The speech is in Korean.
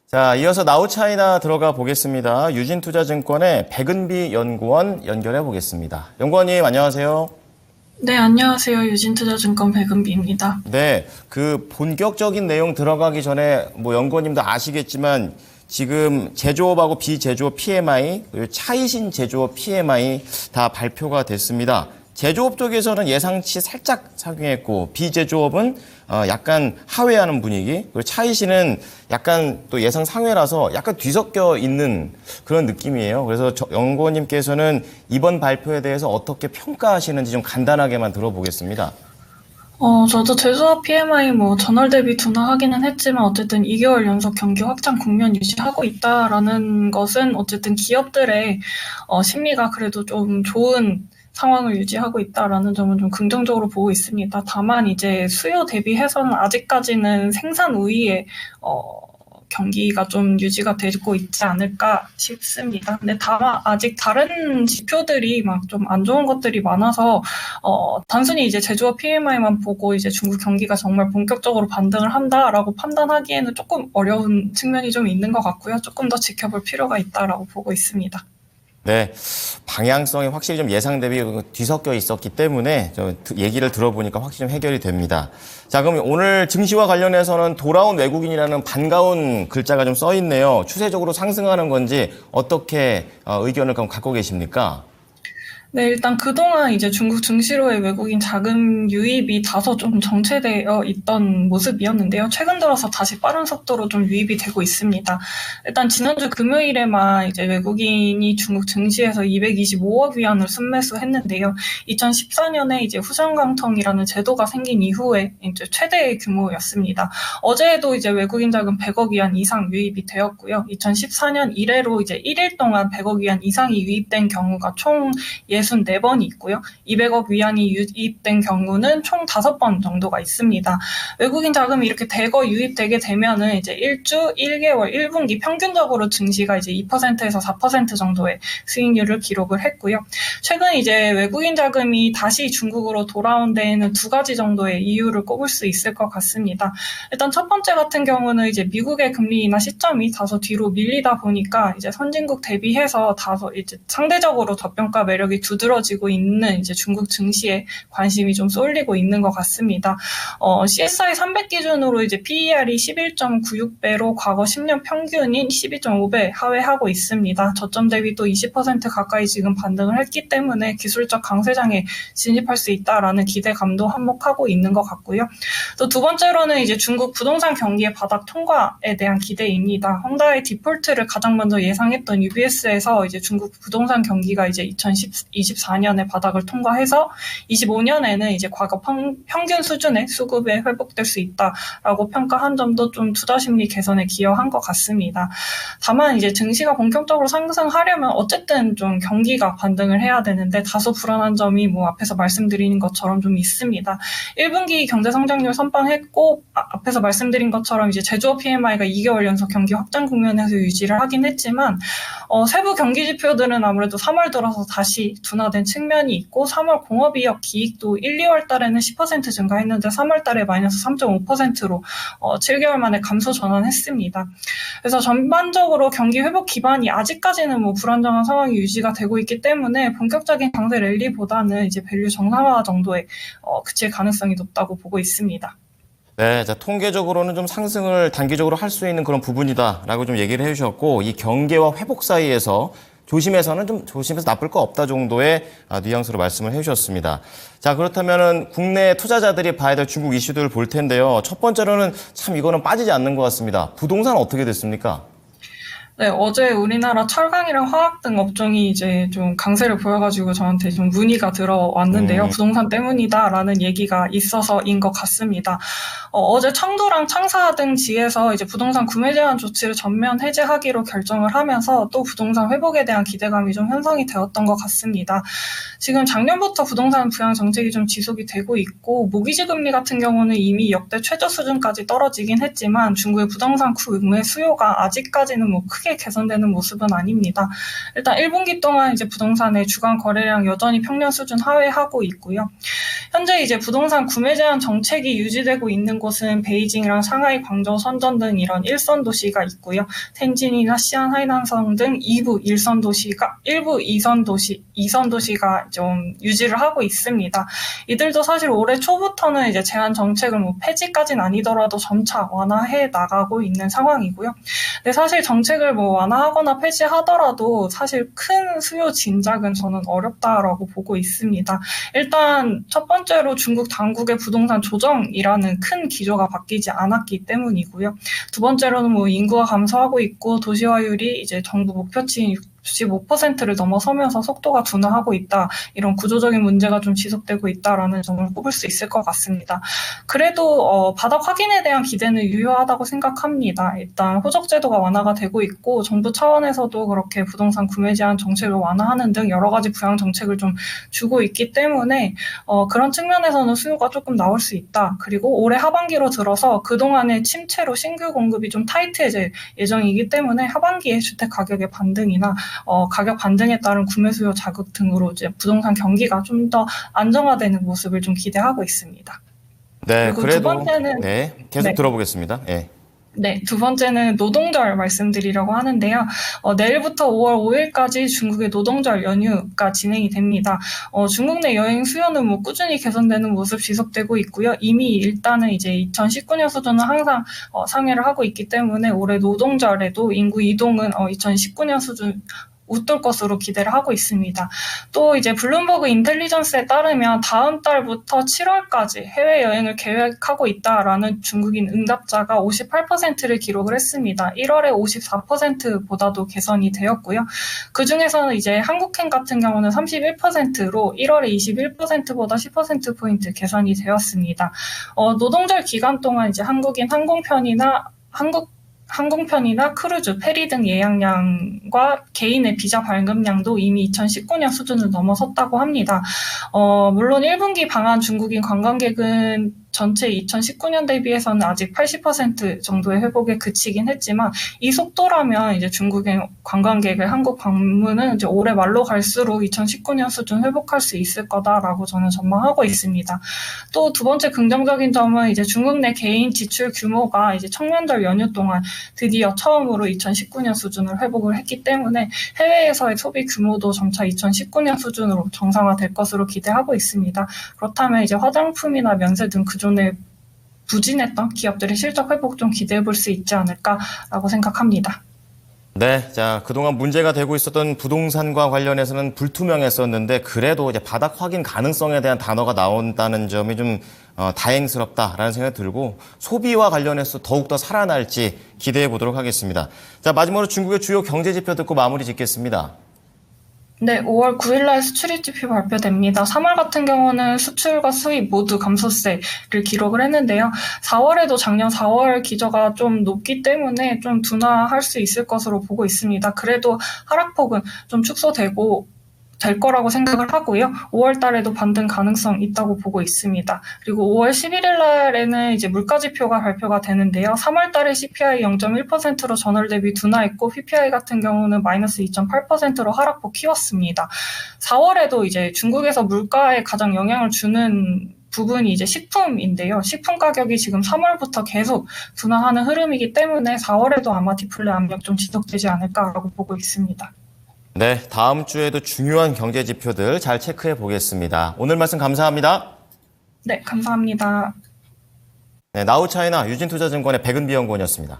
자, 이어서 나우차이나 들어가 보겠습니다. 유진투자증권의 백은비 연구원 연결해 보겠습니다. 연구원님, 안녕하세요. 네, 안녕하세요. 유진투자증권 백은비입니다. 네, 그 본격적인 내용 들어가기 전에 연구원님도 아시겠지만 지금 제조업하고 비제조업 PMI, 그리고 차이신 제조업 PMI 다 발표가 됐습니다. 제조업 쪽에서는 예상치 살짝 상회했고 비제조업은 약간 하회하는 분위기, 그리고 차이신은 약간 또 예상 상회라서 약간 뒤섞여 있는 그런 느낌이에요. 그래서 연구원님께서는 이번 발표에 대해서 어떻게 평가하시는지 좀 간단하게만 들어보겠습니다. 저도 제조업 PMI 전월 대비 둔화하기는 했지만 어쨌든 2개월 연속 경기 확장 국면 유지하고 있다라는 것은 어쨌든 기업들의 심리가 그래도 좀 좋은 상황을 유지하고 있다라는 점은 좀 긍정적으로 보고 있습니다. 다만 이제 수요 대비해서는 아직까지는 생산 우위에 경기가 좀 유지가 되고 있지 않을까 싶습니다. 근데 다만 아직 다른 지표들이 막 좀 안 좋은 것들이 많아서 단순히 이제 제조업 PMI만 보고 이제 중국 경기가 정말 본격적으로 반등을 한다라고 판단하기에는 조금 어려운 측면이 좀 있는 것 같고요. 조금 더 지켜볼 필요가 있다라고 보고 있습니다. 네, 방향성이 확실히 좀 예상 대비 뒤섞여 있었기 때문에 좀 얘기를 들어보니까 확실히 좀 해결이 됩니다. 자, 그럼 오늘 증시와 관련해서는 돌아온 외국인이라는 반가운 글자가 좀 써 있네요. 추세적으로 상승하는 건지 어떻게 의견을 그럼 갖고 계십니까? 네, 일단 그동안 이제 중국 증시로의 외국인 자금 유입이 다소 좀 정체되어 있던 모습이었는데요. 최근 들어서 다시 빠른 속도로 좀 유입이 되고 있습니다. 일단 지난주 금요일에만 이제 외국인이 중국 증시에서 225억 위안을 순매수했는데요. 2014년에 이제 후전강통이라는 제도가 생긴 이후에 이제 최대의 규모였습니다. 어제에도 이제 외국인 자금 100억 위안 이상 유입이 되었고요. 2014년 이래로 이제 1일 동안 100억 위안 이상이 유입된 경우가 총 64번이 있고요. 200억 위안이 유입된 경우는 총 5번 정도가 있습니다. 외국인 자금이 이렇게 대거 유입되게 되면은 이제 1주, 1개월, 1분기 평균적으로 증시가 이제 2%에서 4% 정도의 수익률을 기록을 했고요. 최근 이제 외국인 자금이 다시 중국으로 돌아온 데에는 두 가지 정도의 이유를 꼽을 수 있을 것 같습니다. 일단 첫 번째 같은 경우는 이제 미국의 금리 인하 시점이 다소 뒤로 밀리다 보니까 이제 선진국 대비해서 다소 이제 상대적으로 저평가 매력이 두드러지고 있는 이제 중국 증시에 관심이 좀 쏠리고 있는 것 같습니다. CSI 300 기준으로 이제 PER이 11.96배로 과거 10년 평균인 12.5배 하회하고 있습니다. 저점 대비 또 20% 가까이 지금 반등을 했기 때문에 기술적 강세장에 진입할 수 있다라는 기대감도 한몫하고 있는 것 같고요. 또 두 번째로는 이제 중국 부동산 경기의 바닥 통과에 대한 기대입니다. 헝다의 디폴트를 가장 먼저 예상했던 UBS에서 이제 중국 부동산 경기가 이제 2024년에 바닥을 통과해서 25년에는 이제 과거 평균 수준의 수급에 회복될 수 있다라고 평가한 점도 좀 투자 심리 개선에 기여한 것 같습니다. 다만 이제 증시가 본격적으로 상승하려면 어쨌든 좀 경기가 반등을 해야 되는데 다소 불안한 점이 앞에서 말씀드린 것처럼 좀 있습니다. 1분기 경제 성장률 선방했고 앞에서 말씀드린 것처럼 이제 제조업 PMI가 2개월 연속 경기 확장 국면에서 유지를 하긴 했지만 세부 경기 지표들은 아무래도 3월 들어서 다시 둔화된 측면이 있고 3월 공업이익 기익도 1, 2월 달에는 10% 증가했는데 3월 달에 마이너스 3.5%로 7개월 만에 감소 전환했습니다. 그래서 전반적으로 경기 회복 기반이 아직까지는 불안정한 상황이 유지가 되고 있기 때문에 본격적인 강세 랠리보다는 이제 밸류 정상화 정도에 그칠 가능성이 높다고 보고 있습니다. 네, 자, 통계적으로는 좀 상승을 단기적으로 할 수 있는 그런 부분이다라고 좀 얘기를 해주셨고, 이 경계와 회복 사이에서 조심해서 나쁠 거 없다 정도의 뉘앙스로 말씀을 해주셨습니다. 자, 그렇다면은 국내 투자자들이 봐야 될 중국 이슈들을 볼 텐데요. 첫 번째로는 참 이거는 빠지지 않는 것 같습니다. 부동산 어떻게 됐습니까? 네, 어제 우리나라 철강이랑 화학 등 업종이 이제 좀 강세를 보여가지고 저한테 좀 문의가 들어왔는데요. 부동산 때문이다라는 얘기가 있어서인 것 같습니다. 어제 청도랑 창사 등 지에서 이제 부동산 구매 제한 조치를 전면 해제하기로 결정을 하면서 또 부동산 회복에 대한 기대감이 좀 형성이 되었던 것 같습니다. 지금 작년부터 부동산 부양 정책이 좀 지속이 되고 있고 모기지 금리 같은 경우는 이미 역대 최저 수준까지 떨어지긴 했지만 중국의 부동산 구매 수요가 아직까지는 크게 개선되는 모습은 아닙니다. 일단 1분기 동안 이제 부동산의 주간 거래량 여전히 평년 수준 하회하고 있고요. 현재 이제 부동산 구매 제한 정책이 유지되고 있는 곳은 베이징이랑 상하이, 광저우, 선전 등 이런 1선 도시가 있고요. 텐진이나 시안, 하이난성 등 일부 2선 도시가 좀 유지를 하고 있습니다. 이들도 사실 올해 초부터는 이제 제한 정책을 뭐 폐지까지는 아니더라도 점차 완화해 나가고 있는 상황이고요. 근데 사실 정책을 뭐 완화하거나 폐지하더라도 사실 큰 수요 진작은 저는 어렵다라고 보고 있습니다. 일단 첫 번째로 중국 당국의 부동산 조정이라는 큰 기조가 바뀌지 않았기 때문이고요. 두 번째로는 뭐 인구가 감소하고 있고 도시화율이 이제 정부 목표치인 65%를 넘어서면서 속도가 둔화하고 있다. 이런 구조적인 문제가 좀 지속되고 있다라는 점을 꼽을 수 있을 것 같습니다. 그래도 바닥 확인에 대한 기대는 유효하다고 생각합니다. 일단 호적 제도가 완화가 되고 있고 정부 차원에서도 그렇게 부동산 구매 제한 정책을 완화하는 등 여러 가지 부양 정책을 좀 주고 있기 때문에 그런 측면에서는 수요가 조금 나올 수 있다. 그리고 올해 하반기로 들어서 그동안의 침체로 신규 공급이 좀 타이트해질 예정이기 때문에 하반기에 주택 가격의 반등이나 가격 반등에 따른 구매 수요 자극 등으로 이제 부동산 경기가 좀 더 안정화되는 모습을 좀 기대하고 있습니다. 네, 그리고 그래도 두 번째는 네, 계속 네. 들어보겠습니다. 네. 네, 두 번째는 노동절 말씀드리려고 하는데요. 내일부터 5월 5일까지 중국의 노동절 연휴가 진행이 됩니다. 중국 내 여행 수요는 뭐 꾸준히 개선되는 모습 지속되고 있고요. 이미 일단은 이제 2019년 수준은 항상 상회를 하고 있기 때문에 올해 노동절에도 인구 이동은 2019년 수준 웃돌 것으로 기대를 하고 있습니다. 또 이제 블룸버그 인텔리전스에 따르면 다음 달부터 7월까지 해외여행을 계획하고 있다라는 중국인 응답자가 58%를 기록을 했습니다. 1월에 54%보다도 개선이 되었고요. 그중에서는 이제 한국행 같은 경우는 31%로 1월에 21%보다 10%포인트 개선이 되었습니다. 노동절 기간 동안 이제 한국인 항공편이나 크루즈, 페리 등 예약량과 개인의 비자 발급량도 이미 2019년 수준을 넘어섰다고 합니다. 물론 1분기 방한 중국인 관광객은 전체 2019년 대비해서는 아직 80% 정도의 회복에 그치긴 했지만 이 속도라면 이제 중국인 관광객의 한국 방문은 이제 올해 말로 갈수록 2019년 수준 회복할 수 있을 거다라고 저는 전망하고 있습니다. 또 두 번째 긍정적인 점은 이제 중국 내 개인 지출 규모가 이제 청명절 연휴 동안 드디어 처음으로 2019년 수준을 회복을 했기 때문에 해외에서의 소비 규모도 점차 2019년 수준으로 정상화될 것으로 기대하고 있습니다. 그렇다면 이제 화장품이나 면세 등 그전에 부진했던 기업들의 실적 회복 좀 기대해 볼 수 있지 않을까라고 생각합니다. 네, 자, 그동안 문제가 되고 있었던 부동산과 관련해서는 불투명했었는데 그래도 이제 바닥 확인 가능성에 대한 단어가 나온다는 점이 좀 다행스럽다라는 생각이 들고 소비와 관련해서 더욱더 살아날지 기대해 보도록 하겠습니다. 자, 마지막으로 중국의 주요 경제 지표 듣고 마무리 짓겠습니다. 네, 5월 9일 날 수출입 지표 발표됩니다. 3월 같은 경우는 수출과 수입 모두 감소세를 기록을 했는데요. 4월에도 작년 4월 기저가 좀 높기 때문에 좀 둔화할 수 있을 것으로 보고 있습니다. 그래도 하락폭은 좀 축소되고 될 거라고 생각을 하고요. 5월 달에도 반등 가능성 있다고 보고 있습니다. 그리고 5월 11일 날에는 이제 물가 지표가 발표가 되는데요. 3월 달에 CPI 0.1%로 전월 대비 둔화했고 PPI 같은 경우는 마이너스 2.8%로 하락폭 키웠습니다. 4월에도 이제 중국에서 물가에 가장 영향을 주는 부분이 이제 식품인데요. 식품 가격이 지금 3월부터 계속 둔화하는 흐름이기 때문에 4월에도 아마 디플레 압력 좀 지속되지 않을까라고 보고 있습니다. 네, 다음 주에도 중요한 경제 지표들 잘 체크해 보겠습니다. 오늘 말씀 감사합니다. 네, 감사합니다. 네, 나우차이나 유진투자증권의 백은비 연구원이었습니다.